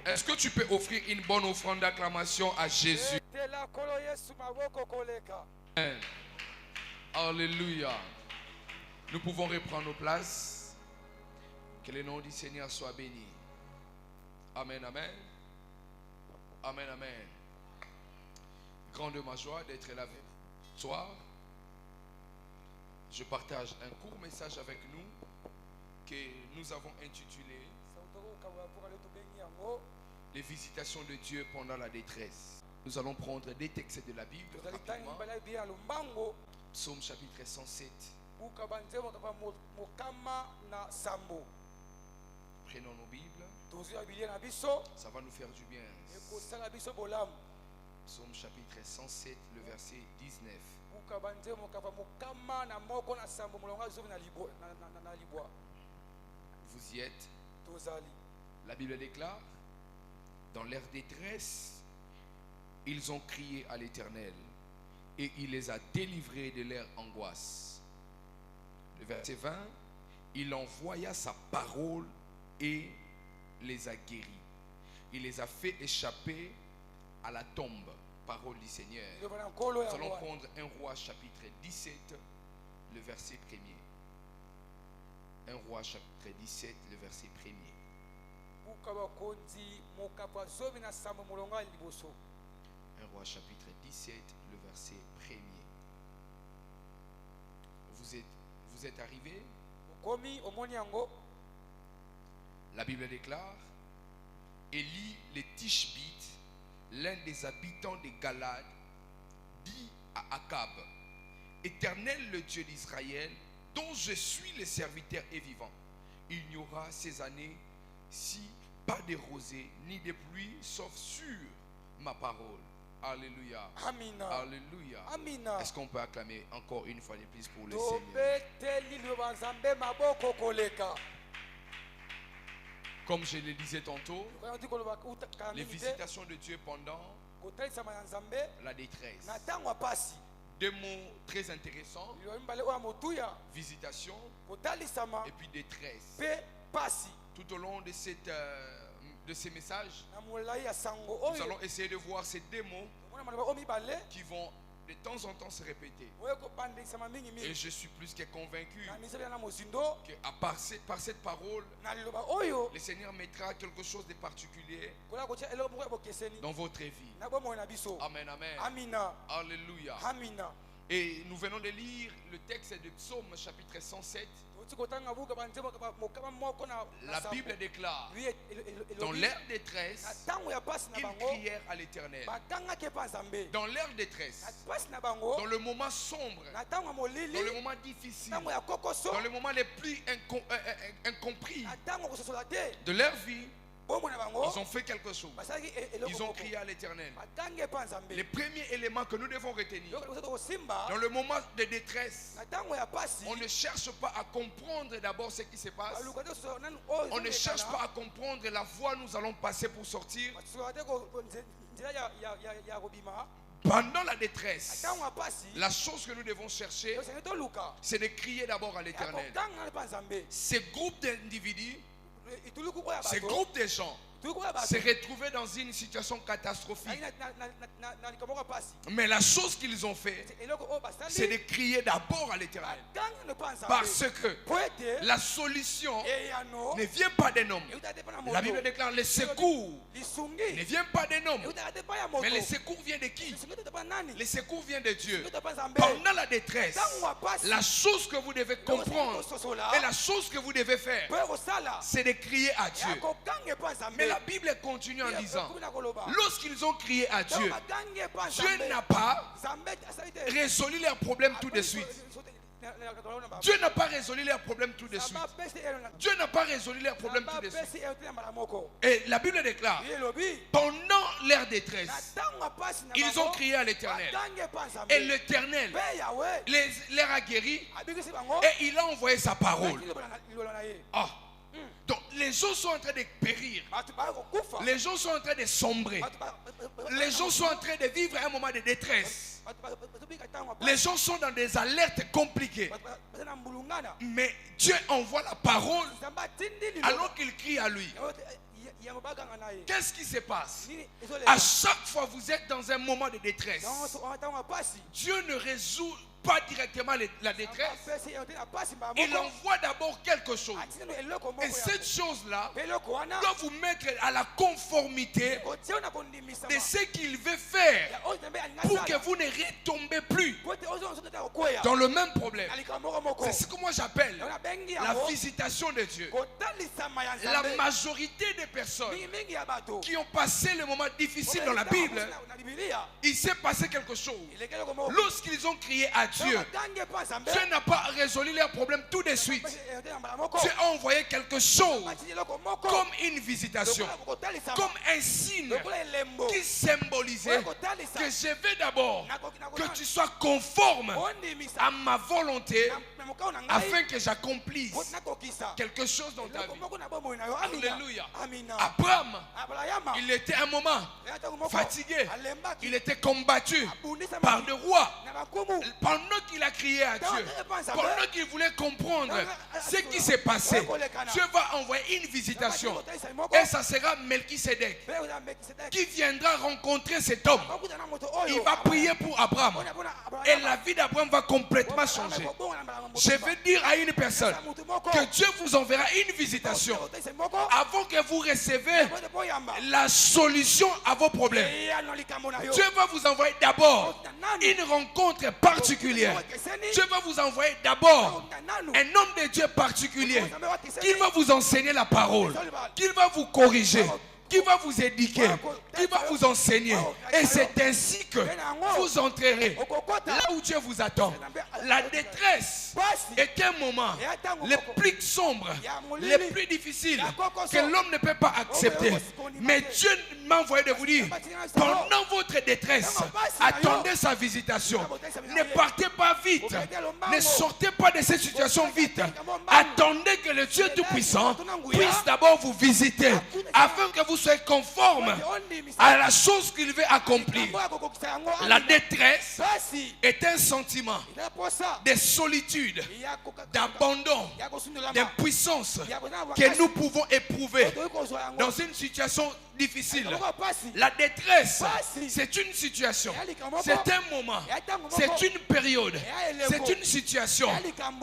Est-ce que tu peux offrir une bonne offrande d'acclamation à Jésus? Amen. Alléluia. Nous pouvons reprendre nos places. Que le nom du Seigneur soit béni. Amen, amen. Amen, amen. Grande ma joie d'être là ce soir. Je partage un court message avec nous que nous avons intitulé les visitations de Dieu pendant la détresse. Nous allons prendre des textes de la Bible rapidement. Psaume chapitre 107. Prenons nos Bibles. Ça va nous faire du bien. Psaume chapitre 107, le verset 19. Vous y êtes. La Bible déclare, dans leur détresse, ils ont crié à l'Éternel et il les a délivrés de leur angoisse. Le verset 20, il envoya sa parole et les a guéris. Il les a fait échapper à la tombe. Parole du Seigneur. Nous allons prendre 1 Roi chapitre 17, le verset 1er. 1 Roi chapitre 17, le verset 1er. 1 Roi chapitre 17, le verset 1er. Vous êtes arrivés? La Bible déclare, Élie le Tishbite, l'un des habitants de Galade, dit à Akab, Éternel le Dieu d'Israël, dont je suis le serviteur et vivant, il n'y aura ces années si pas de rosée ni de pluie, sauf sur ma parole. Alléluia. Amina. Alléluia. Amina. Est-ce qu'on peut acclamer encore une fois de plus pour le Seigneur? Comme je le disais tantôt, les visitations de Dieu pendant la détresse. Deux mots très intéressants. Visitation et puis détresse. Tout au long de ces messages, nous allons essayer de voir ces deux mots qui vont de temps en temps se répéter. Et je suis plus que convaincu que par cette parole, le Seigneur mettra quelque chose de particulier dans votre vie. Amen, amen. Alléluia. Et nous venons de lire le texte de Psaume chapitre 107. La Bible déclare, dans leur détresse, ils crièrent à l'Éternel. Dans leur détresse, dans le moment sombre, dans le moment difficile, dans le moment les plus incompris de leur vie, ils ont fait quelque chose. Ils ont crié à l'Éternel. Le premier élément que nous devons retenir, dans le moment de détresse, on ne cherche pas à comprendre d'abord ce qui se passe. On ne cherche pas à comprendre la voie nous allons passer pour sortir. Pendant la détresse, la chose que nous devons chercher, c'est de crier d'abord à l'Éternel. Ces groupes d'individus, ces groupes de gens se retrouver dans une situation catastrophique. Mais la chose qu'ils ont fait, c'est de crier d'abord à l'Éternel. Parce que la solution ne vient pas d'un homme. La Bible déclare le secours ne vient pas d'un homme. Mais le secours vient de qui? Le secours vient de Dieu. Pendant la détresse, la chose que vous devez comprendre et la chose que vous devez faire, c'est de crier à Dieu. Mais la Bible continue en disant, lorsqu'ils ont crié à Dieu, Dieu n'a pas résolu leurs problèmes tout de suite. Dieu n'a pas résolu leurs problèmes tout de suite. Dieu n'a pas résolu leurs problèmes tout de suite. Et la Bible déclare, pendant leur détresse, ils ont crié à l'Éternel. Et l'Éternel les a guéris et il a envoyé sa parole. Ah. Donc les gens sont en train de périr. Les gens sont en train de sombrer. Les gens sont en train de vivre un moment de détresse. Les gens sont dans des alertes compliquées. Mais Dieu envoie la parole alors qu'il crie à lui. Qu'est-ce qui se passe? À chaque fois que vous êtes dans un moment de détresse, Dieu ne résout pas directement la détresse. Il envoie d'abord quelque chose. Et cette chose-là doit vous mettre à la conformité de ce qu'il veut faire pour que vous ne retombez plus dans le même problème. C'est ce que moi j'appelle la visitation de Dieu. La majorité des personnes qui ont passé le moment difficile dans la Bible, il s'est passé quelque chose. Lorsqu'ils ont crié à Dieu, Dieu n'a pas résolu leurs problèmes tout de suite. Dieu a envoyé quelque chose comme une visitation, comme un signe qui symbolisait que je veux d'abord que tu sois conforme à ma volonté afin que j'accomplisse quelque chose dans ta vie. Alléluia. Abraham, il était un moment fatigué, il était combattu par le roi. Pendant qu'il a crié à Dieu, pendant qu'il voulait comprendre ce qui s'est passé, Dieu va envoyer une visitation. Et ça sera Melchisedec qui viendra rencontrer cet homme. Il va prier pour Abraham. Et la vie d'Abraham va complètement changer. Je veux dire à une personne que Dieu vous enverra une visitation avant que vous recevez la solution à vos problèmes. Dieu va vous envoyer d'abord une rencontre particulière. Dieu va vous envoyer d'abord un homme de Dieu particulier qui va vous enseigner la parole, qui va vous corriger, qui va vous éduquer, qui va vous enseigner. Et c'est ainsi que vous entrerez là où Dieu vous attend. La détresse est un moment le plus sombre, le plus difficile que l'homme ne peut pas accepter. Mais Dieu m'a envoyé de vous dire, pendant votre détresse, attendez sa visitation. Ne partez pas vite. Ne sortez pas de cette situation vite. Attendez que le Dieu Tout-Puissant puisse d'abord vous visiter afin que vous soyez conforme à la chose qu'il veut accomplir. La détresse est un sentiment de solitude, d'abandon, d'impuissance que nous pouvons éprouver dans une situation difficile. La détresse, c'est une situation, c'est un moment, c'est une période, c'est une situation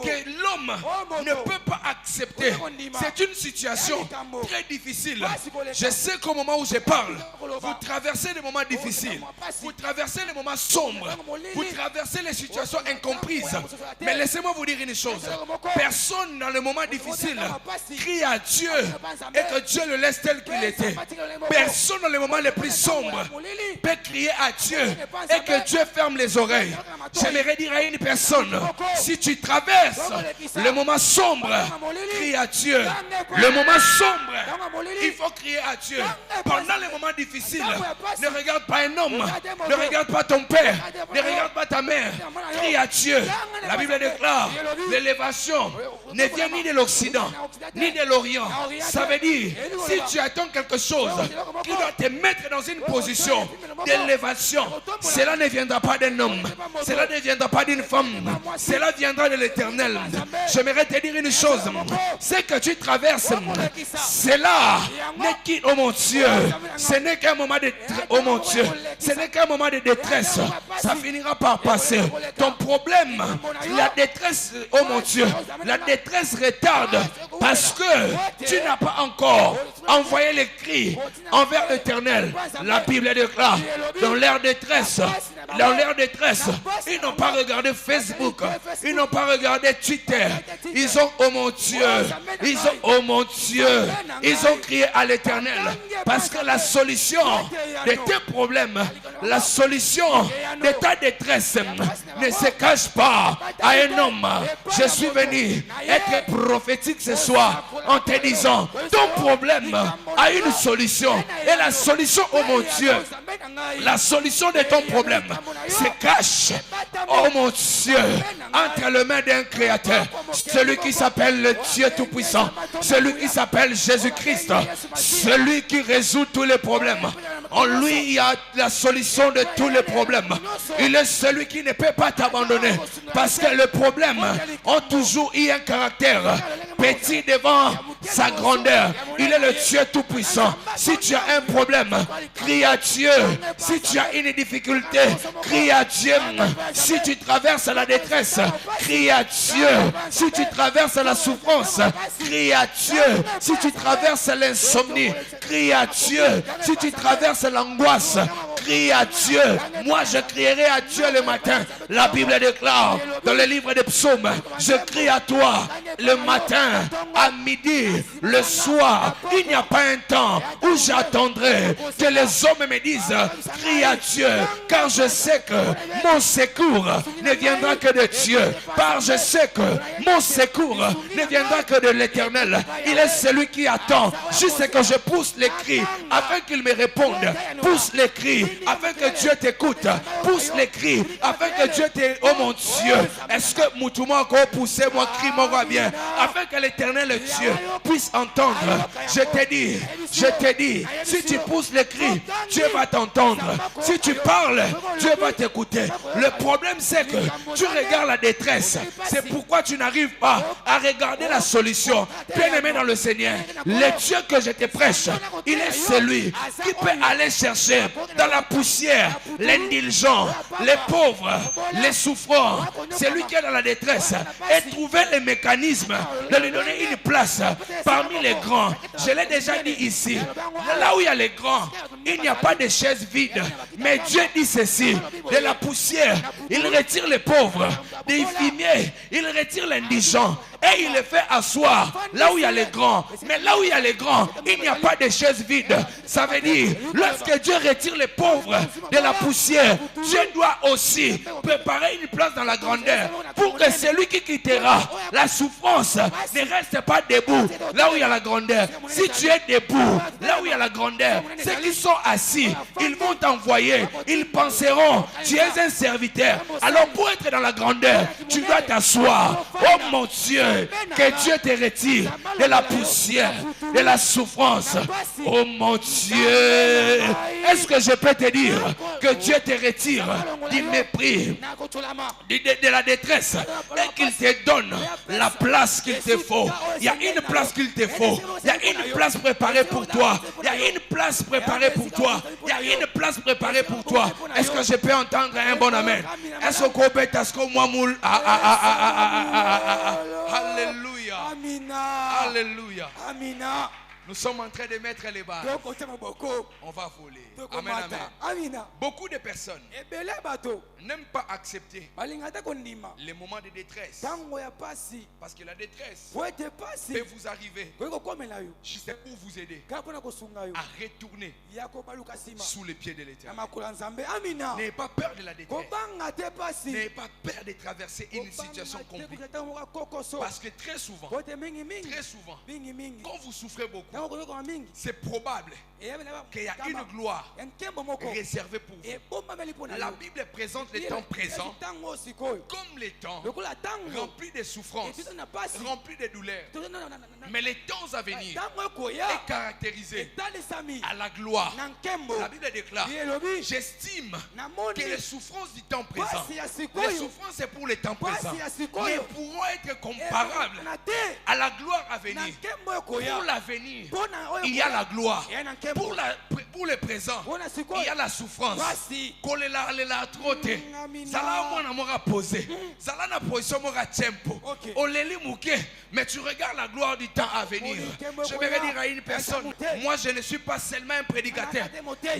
que l'homme ne peut pas accepter. C'est une situation très difficile. Je sais qu'au moment où je parle, vous traversez des moments difficiles, vous traversez des moments sombres, vous traversez les situations incomprises. Mais laissez-moi vous dire une chose, personne dans le moment difficile crie à Dieu et que Dieu le laisse tel qu'il était. Personne dans les moments les plus sombres peut crier à Dieu et que Dieu ferme les oreilles. J'aimerais dire à une personne, si tu traverses le moment sombre, crie à Dieu. Le moment sombre, il faut crier à Dieu. Pendant les moments difficiles, ne regarde pas un homme, ne regarde pas ton père, ne regarde pas ta mère, crie à Dieu. La Bible déclare, l'élévation ne vient ni de l'Occident, ni de l'Orient. Ça veut dire, si tu attends quelque chose qui doit te mettre dans une position d'élévation, cela ne viendra pas d'un homme, cela ne viendra pas d'une femme, cela viendra de l'Éternel. J'aimerais te dire une chose, c'est que tu traverses, cela n'est qu'un, oh mon Dieu, ce n'est qu'un moment de, oh mon Dieu, ce n'est qu'un moment de détresse, ça finira par passer. Ton problème, la détresse, oh mon Dieu, la détresse retarde parce que tu n'as pas encore envoyé les cris envers l'Éternel. La Bible déclare, dans leur détresse, ils n'ont pas regardé Facebook, ils n'ont pas regardé Twitter, ils ont, oh mon Dieu, ils ont, oh mon Dieu, ils ont crié à l'Éternel parce que la solution de tes problèmes, la solution de ta détresse ne se cache pas à un homme. Je suis venu être prophétique ce soir en te disant, ton problème a une solution et la solution, oh mon Dieu, la solution de ton problème se cache, oh mon Dieu, entre les mains d'un créateur, celui qui s'appelle le Dieu Tout-Puissant, celui qui s'appelle Jésus-Christ, celui qui résout tous les problèmes. En lui, il y a la solution de tous les problèmes. Il est celui qui ne peut pas t'abandonner parce que les problèmes ont toujours eu un caractère petit devant sa grandeur. Il est le Dieu tout-puissant. Si tu as un problème, crie à Dieu. Si tu as une difficulté, crie à Dieu. Si tu traverses la détresse, crie à Dieu. Si tu traverses la souffrance, crie à Dieu. Si tu traverses l'insomnie, crie à Dieu. Si tu traverses l'angoisse, crie à Dieu. Moi, je crierai à Dieu le matin. La Bible déclare dans le livre des psaumes, je crie à toi le matin, à midi, le soir. Il n'y a pas un temps où j'attendrai que les hommes me disent, crie à Dieu, car je sais que mon secours ne viendra que de Dieu. Car je sais que mon secours ne viendra que de l'Éternel. Il est celui qui attend juste que je pousse les cris afin qu'il me réponde. Pousse les cris afin que Dieu t'écoute. Pousse les cris afin que Dieu t'écoute. Oh mon Dieu, est-ce que Moutouma encore poussé mon cri m'aura bien afin que l'Éternel Dieu puisse entendre. Je t'ai dit, si tu pousses les cris, Dieu va t'entendre. Si tu parles, Dieu va t'écouter. Le problème c'est que tu regardes la détresse. C'est pourquoi tu n'arrives pas à regarder la solution. Bien-aimé dans le Seigneur, le Dieu que je te prêche, il est celui qui peut aller chercher dans la poussière l'indigent, les pauvres, les souffrants. C'est lui qui est dans la détresse et trouver les mécanismes de lui donner une place parmi les grands. Je l'ai déjà dit ici, là où il y a les grands, il n'y a pas de chaises vides. Mais Dieu dit ceci, de la poussière, il retire les pauvres, des fumiers, il retire l'indigent et il les fait asseoir là où il y a les grands. Mais là où il y a les grands, il n'y a pas de chaises vides. Ça veut dire, lorsque Dieu retire les pauvres de la poussière, Dieu doit aussi préparer une place dans la grandeur pour que celui qui quittera la souffrance ne reste pas debout là où il y a la grandeur. Si tu es debout là où il y a la grandeur, ceux qui sont assis, ils vont t'envoyer, ils penseront, tu es un serviteur. Alors pour être dans la grandeur, tu dois t'asseoir. Oh mon Dieu, que Dieu te retire de la poussière, de la souffrance. Oh mon Dieu, est-ce que je peux te dire que Dieu te retire du mépris, de la détresse et qu'il te donne la place qu'il te faut. Il y a une place qu'il te faut. Il y a une place préparée pour toi. Il y a une place préparée pour toi. Il y a une place préparée pour toi. Est-ce que je peux entendre un bon amen? Est-ce que peut-être moi moule? Alléluia. Alléluia. Nous sommes en train de mettre les barres. On va voler. Amen, amen. Beaucoup de personnes n'aiment pas accepter les moments de détresse. Parce que la détresse peut vous arriver juste pour vous aider à retourner sous les pieds de l'Éternel. N'ayez pas peur de la détresse. N'ayez pas peur de traverser une situation compliquée. Parce que très souvent, quand vous souffrez beaucoup, c'est probable qu'il y a une gloire réservée pour vous. La Bible présente les temps présents comme les temps remplis de souffrances, remplis de douleurs. Mais les temps à venir est caractérisé à la gloire. La Bible déclare, j'estime que les souffrances du temps présent, les souffrances c'est pour les temps présents, ne pourront être comparables à la gloire à venir. Pour l'avenir, il y a la gloire. Pour le présent, il y a la souffrance. Mais tu regardes la gloire du temps à venir. Je vais dire à une personne, moi je ne suis pas seulement un prédicateur,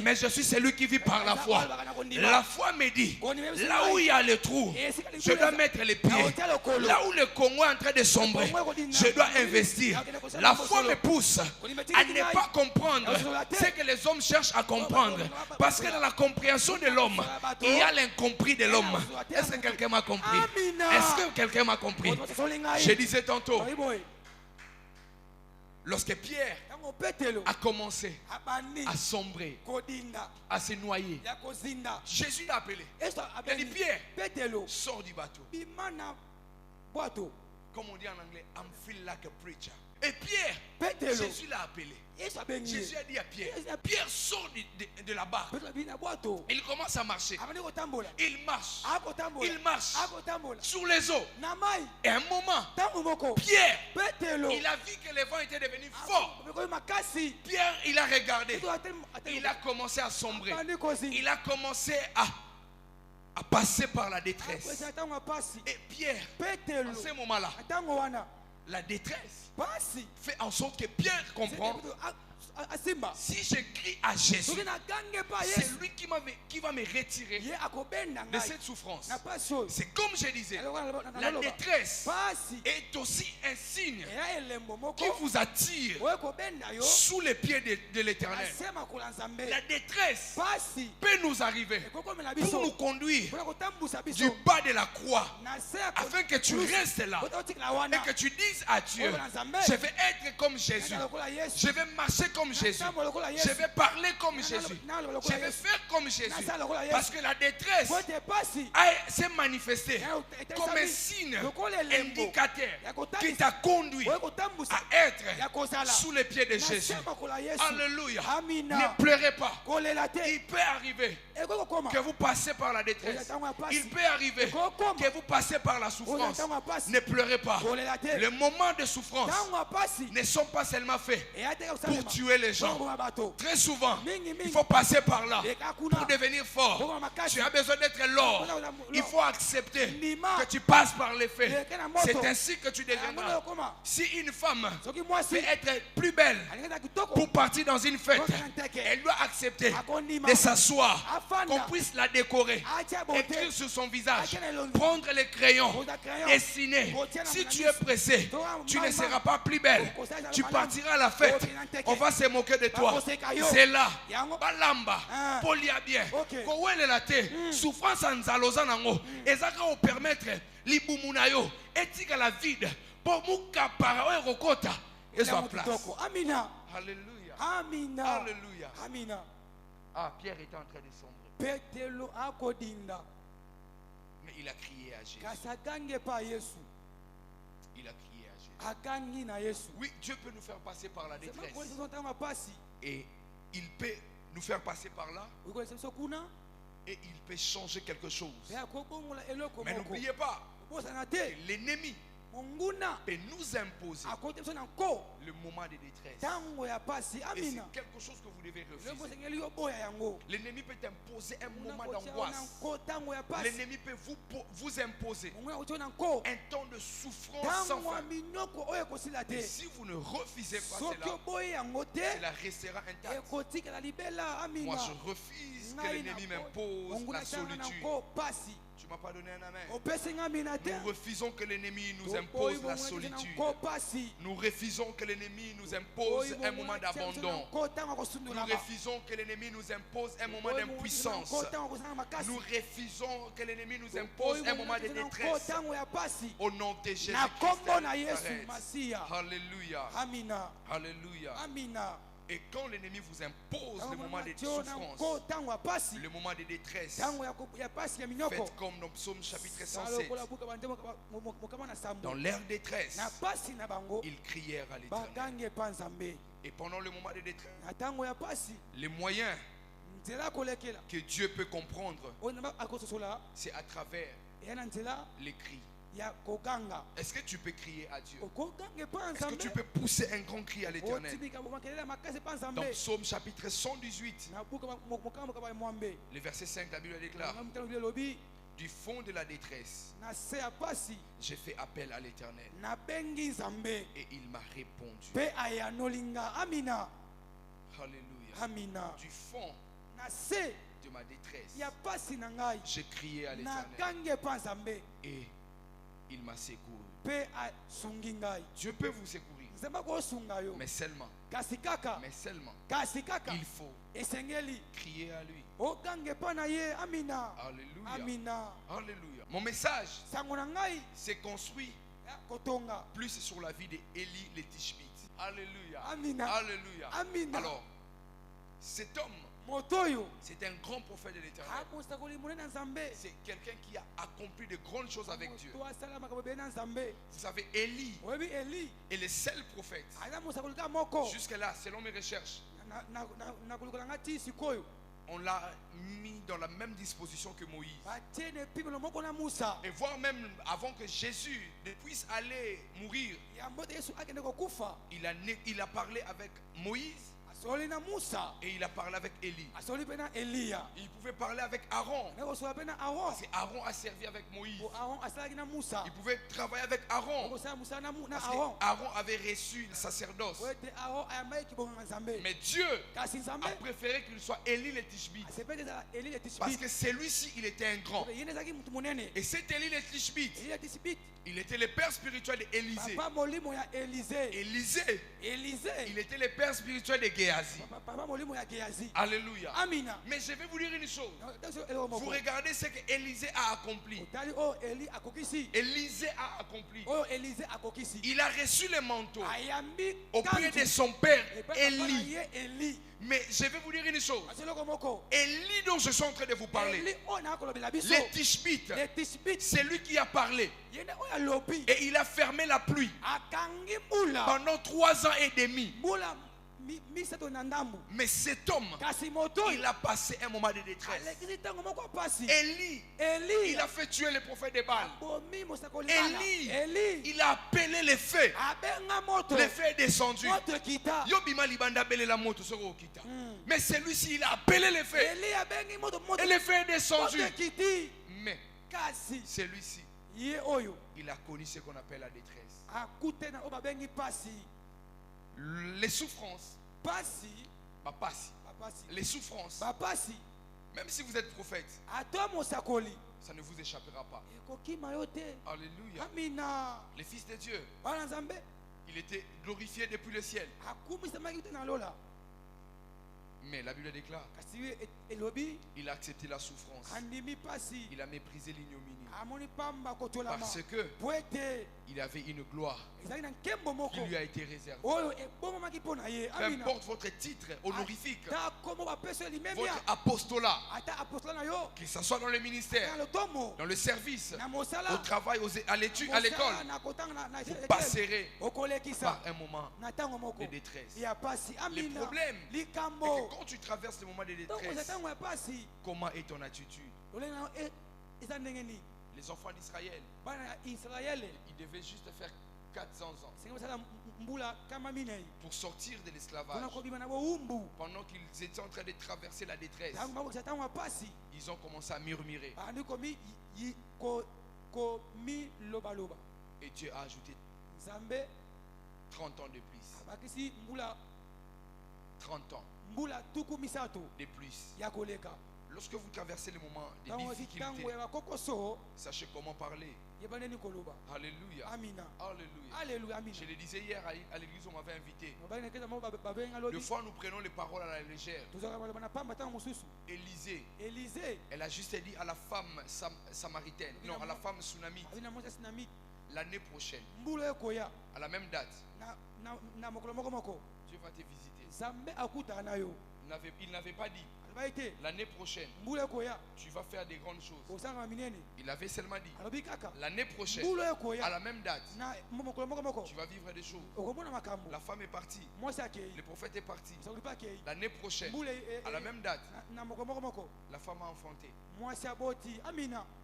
mais je suis celui qui vit par la foi. La foi me dit, là où il y a le trou, je dois mettre les pieds. Là où le Congo est en train de sombrer, je dois investir. La foi me pousse à ne pas comprendre ce que les hommes cherchent à comprendre. Parce que dans la compréhension de l'homme, il y a l'incompris de l'homme. Est-ce que quelqu'un m'a compris? Est-ce que quelqu'un m'a compris? Je disais tantôt, lorsque Pierre a commencé à sombrer, à se noyer, Jésus l'a appelé. Il a dit, Pierre, sors du bateau. Comme on dit en anglais, I'm feel like a preacher. Et Pierre, Jésus l'a appelé. Jésus a dit à Pierre, Pierre sort de la barque. Il commence à marcher. Il marche. Il marche sur les eaux. Et à un moment, Pierre, il a vu que les vents étaient devenus forts. Pierre, il a regardé. Il a commencé à sombrer. Il a commencé à passer par la détresse. Et Pierre, en ce moment-là, la détresse fait en sorte que Pierre comprend: si je crie à Jésus, c'est lui qui va me retirer de cette souffrance. C'est comme je disais, la détresse est aussi un signe qui vous attire sous les pieds de l'Éternel. La détresse peut nous arriver pour nous conduire du bas de la croix, afin que tu restes là et que tu dises à Dieu: je vais être comme Jésus, je vais marcher comme Jésus, je vais parler comme Jésus, je vais faire comme Jésus, parce que la détresse s'est manifestée comme un signe indicateur qui t'a conduit à être sous les pieds de Jésus. Alléluia. Ne pleurez pas. Il peut arriver que vous passez par la détresse. Il peut arriver que vous passez par la souffrance. Ne pleurez pas. Les moments de souffrance ne sont pas seulement faits pour tuer les gens. Très souvent, il faut passer par là pour devenir fort. Tu as besoin d'être l'or. Il faut accepter que tu passes par les faits. C'est ainsi que tu deviendras. Si une femme veut être plus belle pour partir dans une fête, elle doit accepter de s'asseoir, qu'on puisse la décorer, écrire sur son visage, prendre les crayons, dessiner. Si tu es pressé, tu ne seras pas plus belle. Tu partiras à la fête, on va se moquer de toi. C'est là, balamba, polia bien, kowele la te, souffrance en zaloza nango, ezaka au permettre libumunayo, etika la vide, pour muka para rokota, et sa place. Amina. Alléluia. Amina. Alléluia. Amina. Ah, Pierre était en train de sombrer. Mais il a crié à Jésus. Il a crié à Jésus. Oui, Dieu peut nous faire passer par la détresse. Et il peut nous faire passer par là. Et il peut changer quelque chose. Mais n'oubliez pas, l'ennemi peut nous imposer le moment de détresse. Et c'est quelque chose que vous devez refuser. L'ennemi peut imposer un moment d'angoisse. L'ennemi peut vous imposer un temps de souffrance sans fin. Et si vous ne refusez pas cela restera intact. Moi je refuse que l'ennemi m'impose la solitude. Tu ne m'as pas donné un amen. Nous refusons que l'ennemi nous impose la solitude. Nous refusons que l'ennemi nous impose un moment d'abandon. Nous refusons que l'ennemi nous impose un moment d'impuissance. Nous refusons que l'ennemi nous impose un moment de détresse. Au nom de Jésus-Christ. Alléluia. Alléluia. Et quand l'ennemi vous impose le moment de souffrance, le moment de détresse, faites comme dans Psaume chapitre 107. Dans leur détresse, ils crièrent à l'Éternel. Et pendant le moment de détresse, les moyens que Dieu peut comprendre, c'est à travers les cris. Est-ce que tu peux crier à Dieu? Est-ce que tu peux pousser un grand cri à l'Éternel? Dans Psaume chapitre 118, le verset 5, la Bible déclare: du fond de la détresse, j'ai fait appel à l'Éternel et il m'a répondu. Alléluia. Du fond de ma détresse, j'ai crié à l'Éternel et il m'a secouru. Dieu peut vous secourir, mais seulement il faut crier à lui. Alléluia. Alléluia. Mon message s'est construit plus sur la vie d'Élie le Tishbite. Alléluia. Alléluia. Alors, cet homme, c'est un grand prophète de l'Éternel. C'est quelqu'un qui a accompli de grandes choses avec Dieu. Vous savez, Élie est le seul prophète jusque là, selon mes recherches, on l'a mis dans la même disposition que Moïse. Et voire même avant que Jésus ne puisse aller mourir, il a parlé avec Moïse. Et il a parlé avec Élie. Il pouvait parler avec Aaron. Parce qu'Aaron a servi avec Moïse. Il pouvait travailler avec Aaron. Parce qu'Aaron avait reçu le sacerdoce. Mais Dieu a préféré qu'il soit Élie le Tishbite. Parce que celui-ci, il était un grand. Et cet Élie le Tishbite, il était le père spirituel d'Élisée. Élisée, il était le père spirituel de Géasi. Alléluia. Mais je vais vous dire une chose. Vous regardez ce que Élisée a accompli. Élisée a accompli. Il a reçu le manteau auprès de son père Élie. Mais je vais vous dire une chose. Élie dont je suis en train de vous parler, le Tishbite, c'est lui qui a parlé. Et il a fermé la pluie pendant 3 ans et demi. Mais cet homme, il a passé un moment de détresse. Élie, il a fait tuer le prophète de Baal. Élie, il a appelé les feux. Le feu est descendu. Mais celui-ci, il a appelé les feux. Et le feu est descendu. Mais celui-ci, il a connu ce qu'on appelle la détresse. Les souffrances, les souffrances, même si vous êtes prophète, ça ne vous échappera pas. Alléluia. Les fils de Dieu, il était glorifié depuis le ciel. Mais la Bible déclare, il a accepté la souffrance. Il a méprisé l'ignominie. Parce que il avait une gloire qui lui a été réservée. Peu importe votre titre honorifique, votre apostolat, qu'il soit dans le ministère, dans le service, au travail, à l'étude, à l'école, vous passerez par un moment de détresse. Le problème est que quand tu traverses le moment de détresse, comment est ton attitude? Les enfants d'Israël, ils devaient juste faire 400 ans pour sortir de l'esclavage. Pendant qu'ils étaient en train de traverser la détresse, ils ont commencé à murmurer. Et Dieu a ajouté 30 ans de plus. 30 ans de plus. Lorsque vous traversez les moments de difficulté, sachez comment parler. Alléluia. Alléluia. Je le disais hier à l'église, on m'avait invité. Des fois, nous prenons les paroles à la légère. Élisée, elle a juste dit à la femme samaritaine, non, à la femme tsunamite, l'année prochaine, à la même date, Dieu va te visiter. Il n'avait pas dit l'année prochaine tu vas faire des grandes choses. Il avait seulement dit l'année prochaine, à la même date, tu vas vivre des choses. La femme est partie, le prophète est parti. L'année prochaine, à la même date, la femme a enfanté.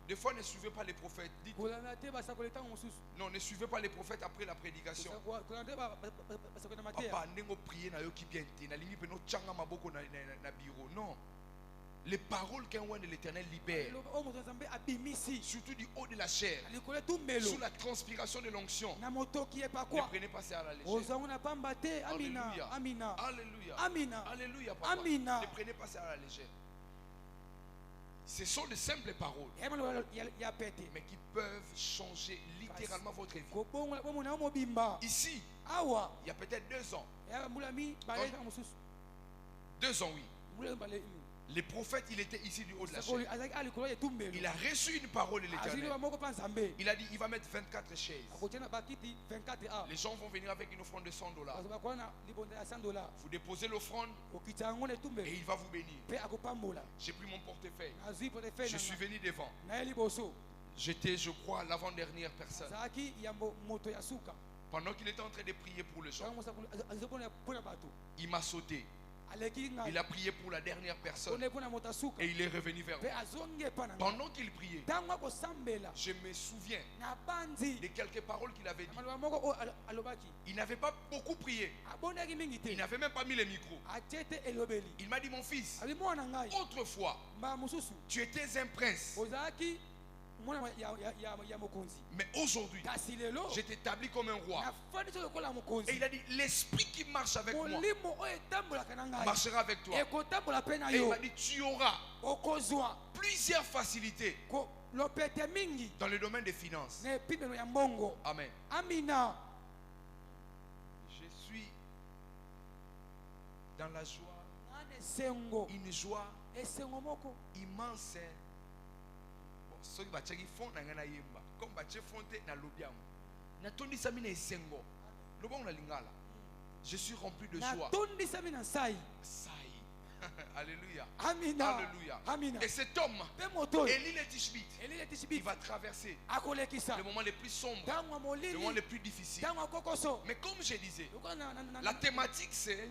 Des fois, ne suivez pas les prophètes. Dites, non, ne suivez pas les prophètes après la prédication. Papa, non. Les paroles qu'un roi de l'Éternel libère, surtout du haut de la chair, sous la transpiration de l'onction, ne prenez pas ça à la légère. Alléluia. Alléluia. Alléluia, papa. Ne prenez pas ça à la légère. Ce sont de simples paroles, mais qui peuvent changer littéralement votre vie. Ici, il y a peut-être 2 ans. 2 ans, oui. Le prophète, il était ici du haut de la chair. Il a reçu une parole de l'Éternel. Il a dit, il va mettre 24 chaises. Les gens vont venir avec une offrande de $100. Vous déposez l'offrande et il va vous bénir. J'ai pris mon portefeuille. Je suis venu devant. J'étais, je crois, l'avant-dernière personne. Pendant qu'il était en train de prier pour les gens, il m'a sauté. Il a prié pour la dernière personne et il est revenu vers moi. Pendant qu'il priait, je me souviens de quelques paroles qu'il avait dit. Il n'avait pas beaucoup prié. Il n'avait même pas mis le micro. Il m'a dit, mon fils, autrefois, tu étais un prince. Mais aujourd'hui, je t'établis comme un roi. Et il a dit, l'esprit qui marche avec moi marchera avec toi. Et il m'a dit, tu auras plusieurs facilités dans le domaine des finances. Amen. Je suis dans la joie, une joie immense. Ceux qui font comme je suis rempli de joie. Alléluia. Alléluia. Et cet homme, Élie le Tishbite, il va traverser le moment le plus sombre, le moment le plus difficile. Mais comme je disais, la thématique c'est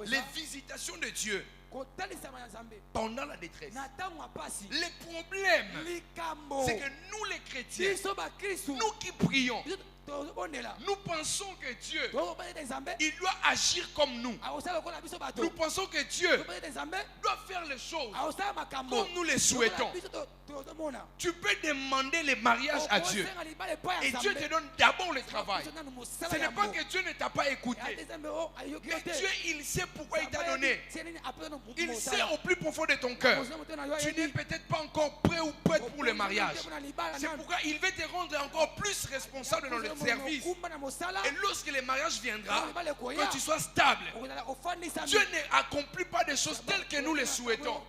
les visitations de Dieu pendant la détresse. Le problème, c'est que nous les chrétiens, nous qui prions, nous pensons que Dieu, il doit agir comme nous. Nous pensons que Dieu doit faire les choses comme nous les souhaitons. Tu peux demander le mariage à Dieu et Dieu te donne d'abord le travail. Ce n'est pas que Dieu ne t'a pas écouté, mais Dieu, il sait pourquoi il t'a donné. Il sait au plus profond de ton cœur. Tu n'es peut-être pas encore prêt ou prête pour le mariage. C'est pourquoi il veut te rendre encore plus responsable dans le service. Et lorsque le mariage viendra, que tu sois stable. Dieu n'accomplit pas des choses telles que nous les souhaitons.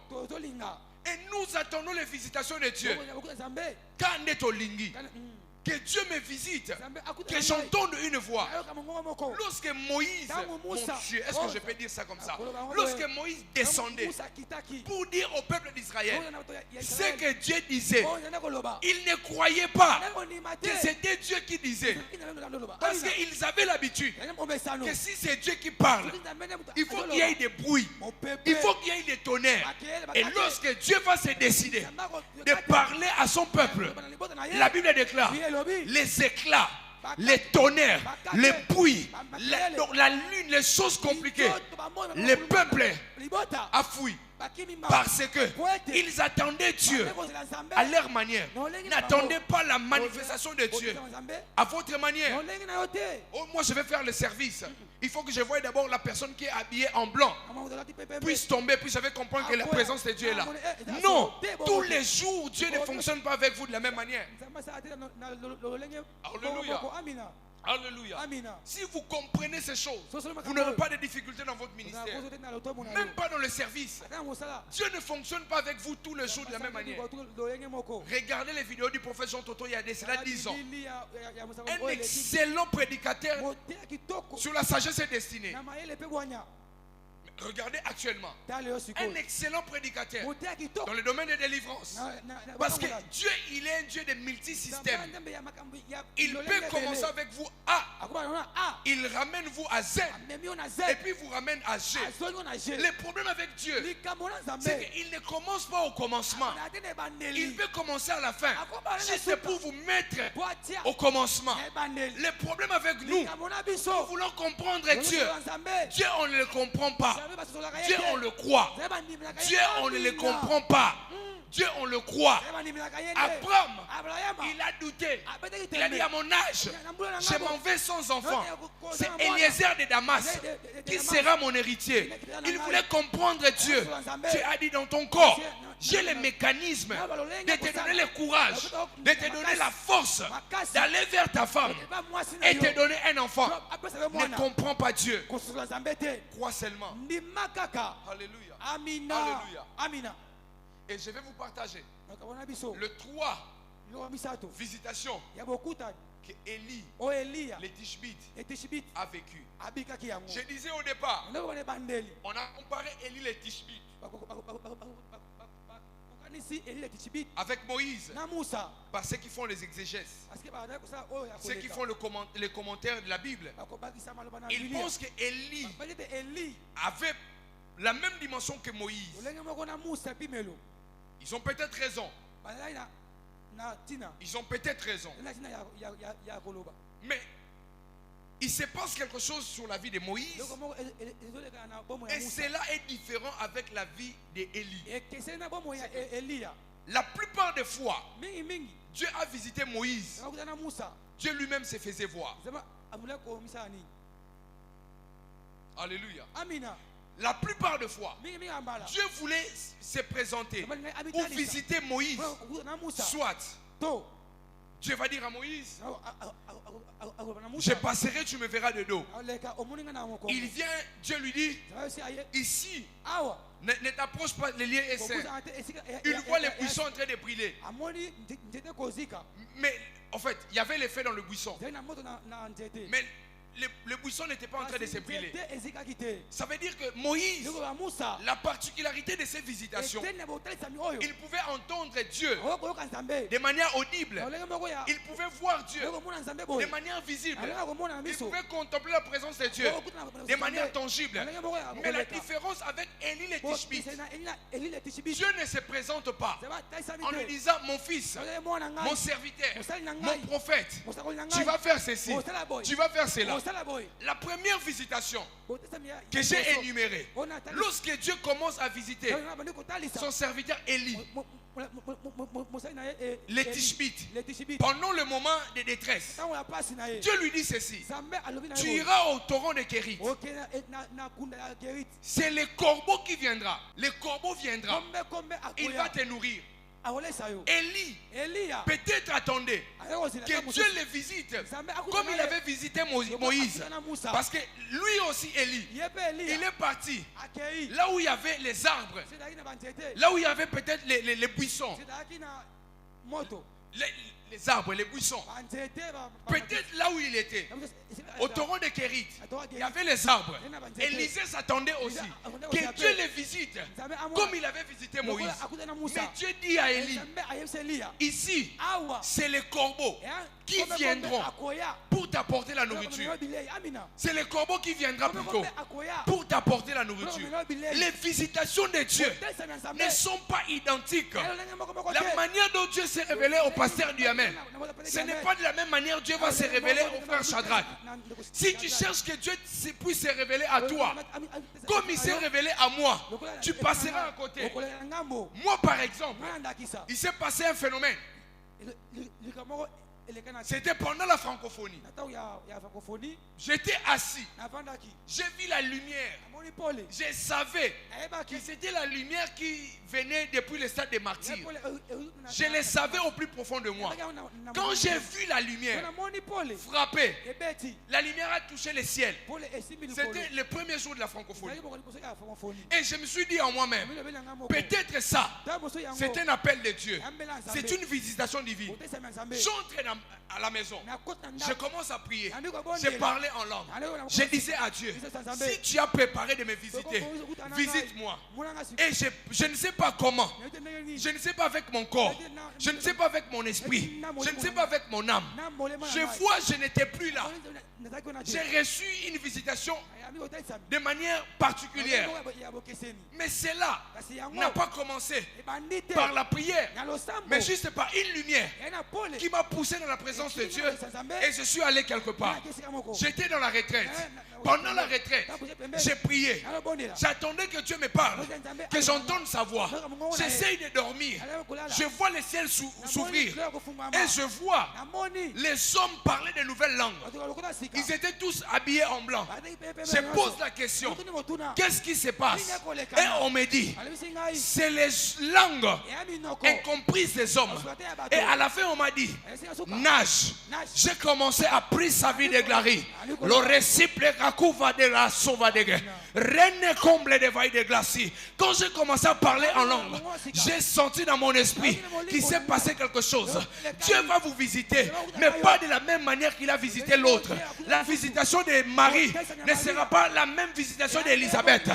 Et nous attendons les visitations de Dieu. Que Dieu me visite, que j'entende une voix. Lorsque Moïse, mon Dieu, est-ce que je peux dire ça comme ça? Lorsque Moïse descendait pour dire au peuple d'Israël ce que Dieu disait, ils ne croyaient pas que c'était Dieu qui disait. Parce qu'ils avaient l'habitude que si c'est Dieu qui parle, il faut qu'il y ait des bruits, il faut qu'il y ait des tonnerres. Et lorsque Dieu va se décider de parler à son peuple, la Bible déclare les éclats, les tonnerres, les bruits, la lune, les choses compliquées. Le peuple a fui. Parce qu'ils attendaient Dieu à leur manière. N'attendez pas la manifestation de Dieu à votre manière. Oh, moi je vais faire le service. Il faut que je voie d'abord la personne qui est habillée en blanc puisse tomber, puis je vais comprendre que la présence de Dieu est là. Non, tous les jours Dieu ne fonctionne pas avec vous de la même manière. Alléluia. Alléluia. Si vous comprenez ces choses, vous n'aurez pas de difficultés dans votre ministère. Même pas dans le service. Dieu ne fonctionne pas avec vous tous les jours de la même manière. Regardez les vidéos du prophète Jean Toto il y a cela 10 ans. Un excellent prédicateur sur la sagesse est destiné. Regardez actuellement un excellent prédicateur dans le domaine de délivrance. Parce que Dieu, il est un Dieu de multisystèmes. Il peut commencer avec vous A. Il ramène vous à Z. Et puis vous ramène à G. Le problème avec Dieu, c'est qu'il ne commence pas au commencement. Il peut commencer à la fin. Juste pour vous mettre au commencement. Le problème avec nous, nous voulons comprendre Dieu. Dieu, on ne le comprend pas. Dieu, on le croit. Dieu, on ne le comprend pas. Dieu, on le croit. Abraham, il a douté. Il a dit à mon âge, je m'en vais sans enfant. C'est Eliezer de Damas qui sera mon héritier. Il voulait comprendre Dieu. Dieu a dit dans ton corps, j'ai le mécanisme de te donner le courage, de te donner la force d'aller vers ta femme et te donner un enfant. Ne comprends pas Dieu. Crois seulement. Alléluia. Alléluia. Et je vais vous partager le 3 visitation que Élie, le Tishbite, a vécu. Je disais au départ, on a comparé Élie le Tishbite avec Moïse, par ceux qui font les exégèses, ceux qui font les commentaires de la Bible. Ils pensent que Élie avait la même dimension que Moïse. Ils ont peut-être raison. Ils ont peut-être raison. Mais il se passe quelque chose sur la vie de Moïse. Et cela est différent avec la vie d'Élie. La plupart des fois, Dieu a visité Moïse. Dieu lui-même se faisait voir. Alléluia. La plupart des fois, Dieu voulait se présenter ou visiter Moïse. Soit Dieu va dire à Moïse, je passerai, tu me verras de dos. Il vient, Dieu lui dit, ici, ne t'approche pas, les liens est saint. Il voit les buissons en train de brûler. Mais en fait, il y avait les feux dans le buisson. Mais le buisson n'était pas en train de se brûler. Ça veut dire que Moïse, la particularité de ces visitations, il pouvait entendre Dieu de manière audible. Il pouvait voir Dieu de manière visible. Il pouvait contempler la présence de Dieu de manière tangible. Mais la différence avec Élie le Tishbite, Dieu ne se présente pas en lui disant, mon fils, mon serviteur, mon prophète, tu vas faire ceci, tu vas faire cela. La première visitation que j'ai énumérée, lorsque Dieu commence à visiter son serviteur Élie, les Tishbites, pendant le moment de détresse, Dieu lui dit ceci, tu iras au torrent de Kérit. C'est le corbeau qui viendra. Le corbeau viendra. Il va te nourrir. Élie peut-être attendait que Dieu le visite comme il avait visité Moïse. Parce que lui aussi, Élie, il est parti là où il y avait les arbres, là où il y avait peut-être les buissons, les arbres, les buissons. Peut-être là où il était, au torrent de Kérit, il y avait les arbres. Élisée s'attendait aussi que Dieu les visite comme il avait visité Moïse. Mais Dieu dit à Élie, ici, c'est les corbeaux qui viendront pour t'apporter la nourriture. C'est les corbeaux qui viendront plutôt pour t'apporter la nourriture. Les visitations de Dieu ne sont pas identiques. La manière dont Dieu s'est révélé au pasteur du Amen, ce n'est pas de la même manière que Dieu va se révéler au frère Shadrach. Si tu cherches que Dieu puisse se révéler à toi, comme il s'est révélé à moi, tu passeras à côté. Moi, par exemple, il s'est passé un phénomène. C'était pendant la francophonie. J'étais assis. J'ai vu la lumière. Je savais que c'était la lumière qui venait depuis le stade des martyrs. Je le savais au plus profond de moi. Quand j'ai vu la lumière frapper, la lumière a touché le ciel. C'était le premier jour de la francophonie. Et je me suis dit en moi-même, peut-être ça, c'est un appel de Dieu. C'est une visitation divine. J'entre à la maison. Je commence à prier. Je parlais en langue. Je disais à Dieu, si tu as préparé de me visiter, visite-moi. Et je ne sais pas comment. Je ne sais pas avec mon corps. Je ne sais pas avec mon esprit. Je ne sais pas avec mon âme. Je vois, je n'étais plus là. J'ai reçu une visitation de manière particulière. Mais cela n'a pas commencé par la prière, mais juste par une lumière qui m'a poussé dans la présence de Dieu et je suis allé quelque part. J'étais dans la retraite. Pendant la retraite, j'ai prié. J'attendais que Dieu me parle, que j'entende sa voix. J'essaye de dormir. Je vois le ciel s'ouvrir et je vois les hommes parler de nouvelles langues. Ils étaient tous habillés en blanc. Je pose la question, qu'est-ce qui se passe? Et on me dit, c'est les langues incomprises des hommes. Et à la fin on m'a dit, nage. J'ai commencé à prier sa vie de gloire. Le réciple racuva de la sauva de guerre. Reine comble de vaille de glacis. Quand j'ai commencé à parler en langue, j'ai senti dans mon esprit qu'il s'est passé quelque chose. Dieu va vous visiter, mais pas de la même manière qu'il a visité l'autre. La visitation de Marie ne sera pas la même visitation d'Élisabeth.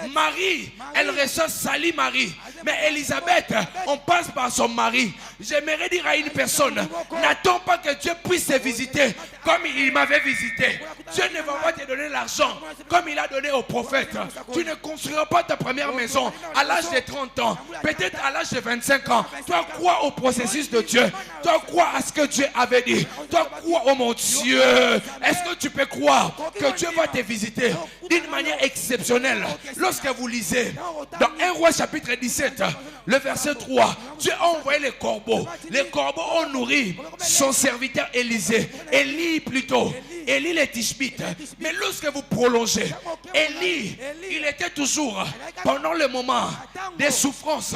Marie, elle reçoit Salie Marie. Mais Élisabeth, on passe par son mari. j'aimerais dire à une personne, n'attends pas que Dieu puisse te visiter comme il m'avait visité. Dieu ne va pas te donner l'argent comme il a donné au prophète. Tu ne construiras pas ta première maison à l'âge de 30 ans, peut-être à l'âge de 25 ans. Toi, crois au processus de Dieu. Toi, crois à ce que Dieu avait dit. Toi, crois, oh mon Dieu. Est-ce que tu peux croire que Dieu va te visiter d'une manière exceptionnelle? Lorsque vous lisez dans 1 Roi chapitre 17, le verset 3, Dieu a envoyé les corbeaux. Les corbeaux ont nourri son serviteur Élisée. Élie plutôt. Élie les Tishbites. Mais lorsque vous prolongez, Élie, il était toujours pendant le moment des souffrances,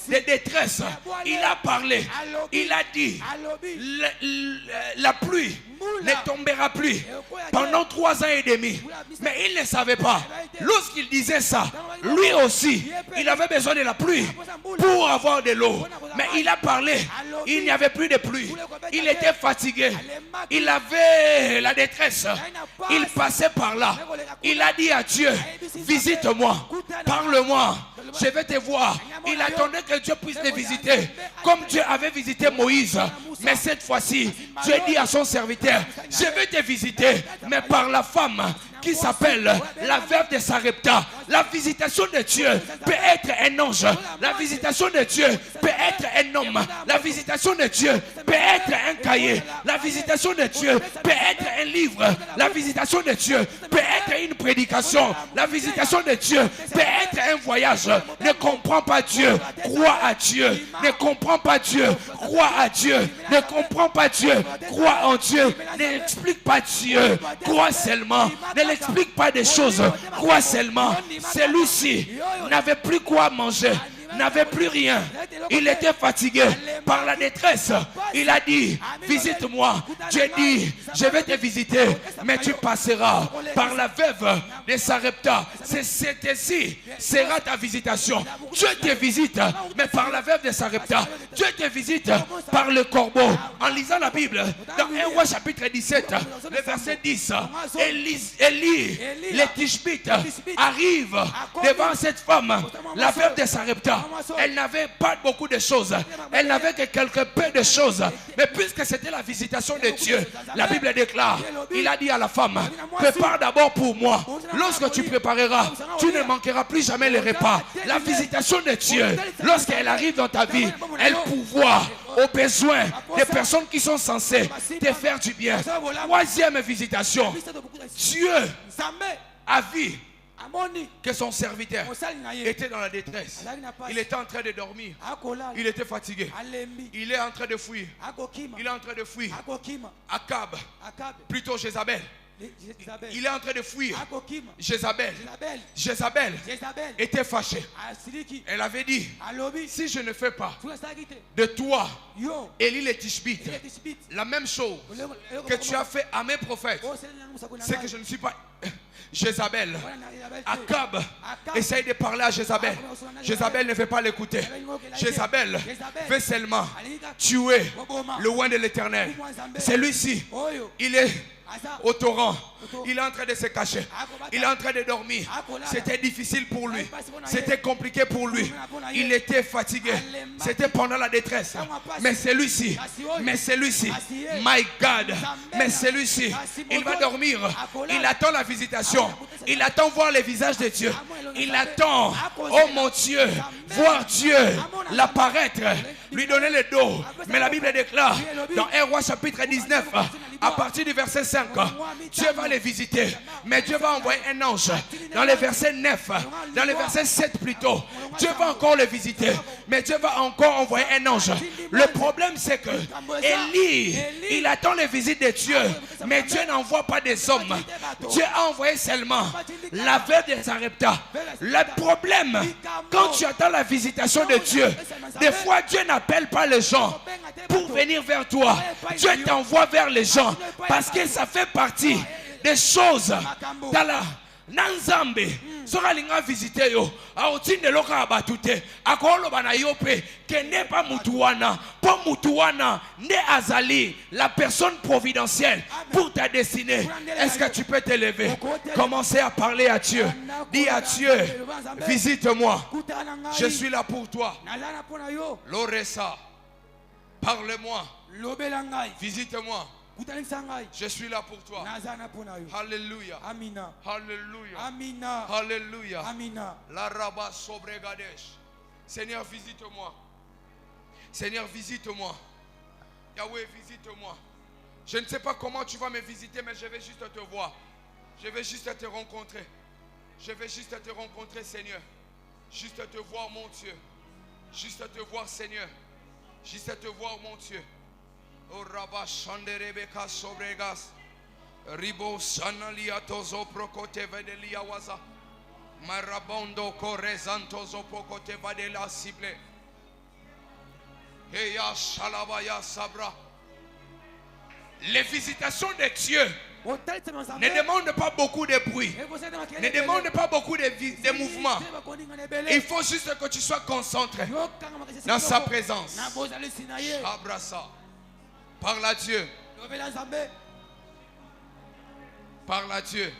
des détresses. Il a parlé. Il a dit, la pluie ne tombera plus pendant 3 ans et demi. Mais il ne savait pas. Lorsqu'il disait ça, lui aussi, il avait besoin de la pluie pour avoir de l'eau. Mais il a parlé. Il n'y avait plus de pluie. Il était fatigué. Il avait la détresse. Il passait par là. Il a dit à Dieu, visite-moi, parle-moi, je vais te voir. Il attendait que Dieu puisse le visiter, comme Dieu avait visité Moïse. Mais cette fois-ci, Dieu dit à son serviteur, je vais te visiter, mais par la femme qui s'appelle la veuve de Sarepta. La visitation de Dieu peut être un ange. La visitation de Dieu peut être un homme. La visitation de Dieu peut être un cahier. La visitation de Dieu peut être un livre. La visitation de Dieu peut être une prédication. La visitation de Dieu peut être un voyage. Ne comprends pas Dieu, crois à Dieu. Ne comprends pas Dieu, crois à Dieu. Ne comprends pas Dieu, crois en Dieu. N'explique pas Dieu, crois seulement. Ne n'explique pas des choses, crois seulement. Celui-ci n'avait plus quoi manger, n'avait plus rien. Il était fatigué par la détresse. Il a dit, visite-moi. Dieu dit, je vais te visiter, mais tu passeras par la veuve de Sarepta. C'est ici, sera ta visitation. Dieu te visite, mais par la veuve de Sarepta. Dieu te visite par le corbeau. En lisant la Bible, dans 1 Roi chapitre 17, le verset 10, Élie, les Tishbites, arrive devant cette femme, la veuve de Sarepta. Elle n'avait pas beaucoup de choses. Elle n'avait que quelques peu de choses. Mais puisque c'était la visitation de Dieu, la Bible déclare, il a dit à la femme, prépare d'abord pour moi. Lorsque tu prépareras, tu ne manqueras plus jamais les repas. La visitation de Dieu, lorsqu'elle arrive dans ta vie, elle pourvoit aux besoins des personnes qui sont censées te faire du bien. Troisième visitation, Dieu a vu que son serviteur était dans la détresse. Il était en train de dormir. Il était fatigué. Il est en train de fuir. Il est en train de fuir. Akab, plutôt Jézabel. Il est en train de fuir. Jézabel était fâchée. Elle avait dit, si je ne fais pas de toi, Élie les Tishbites, la même chose que tu as fait à mes prophètes, c'est que je ne suis pas Jézabel. Akab essaye de parler à Jézabel. Jézabel ne veut pas l'écouter. Jézabel veut seulement tuer le oint de l'Éternel. Celui-ci, il est au torrent. Il est en train de se cacher. Il est en train de dormir. C'était difficile pour lui. C'était compliqué pour lui. Il était fatigué. C'était pendant la détresse. Mais celui-ci, my God, mais celui-ci, il va dormir. Il attend la visitation. Il attend voir le visage de Dieu. Il attend, oh mon Dieu, voir Dieu l'apparaître, lui donner le dos. Mais la Bible déclare dans 1 Roi chapitre 19, à partir du verset 5, Dieu va les visiter. Mais Dieu va envoyer un ange. Dans le verset 9, dans le verset 7 plutôt, Dieu va encore les visiter. Mais Dieu va encore envoyer un ange. Le problème c'est que Élie, il attend les visites de Dieu. Mais Dieu n'envoie pas des hommes. Dieu a envoyé seulement la veuve de Sarepta. Le problème, quand tu attends la visitation de Dieu, des fois Dieu n'appelle pas les gens pour venir vers toi. Dieu t'envoie vers les gens parce que ça fait partie des choses dans la Nanzambe. Sora linga visiter yo aotinde loka abatute akolo bana yope que n'est pas mutuana pour mutuana ne azali la personne providentielle pour ta destinée. Est-ce que tu peux te lever, commencer à parler à Dieu, dis à Dieu, visite-moi, je suis là pour toi. Loresa Parle-moi. Visite-moi. Je suis là pour toi. Alléluia. Amina. Alléluia. Amina. Alléluia. Amina. La rabat sobregadesh. Seigneur, visite-moi. Seigneur, visite-moi. Yahweh, visite-moi. Je ne sais pas comment tu vas me visiter, mais je vais juste te voir. Je vais juste te rencontrer. Je vais juste te rencontrer, Seigneur. Juste te voir, mon Dieu. Juste te voir, Seigneur. Juste te voir, mon Dieu. Oh Rabba Shanderebeka Sobregas. Ribo Sanalia Tozo Procote Vedelia Waza. Marabondo Corezantozo Procote Vadela Cible. Heya Shalabaya Sabra. Les visitations de Dieu ne demandent pas beaucoup de bruit. Ne demandent pas beaucoup de mouvements. Il faut juste que tu sois concentré dans sa présence. Abrasa. Parle à Dieu. Parle à Dieu.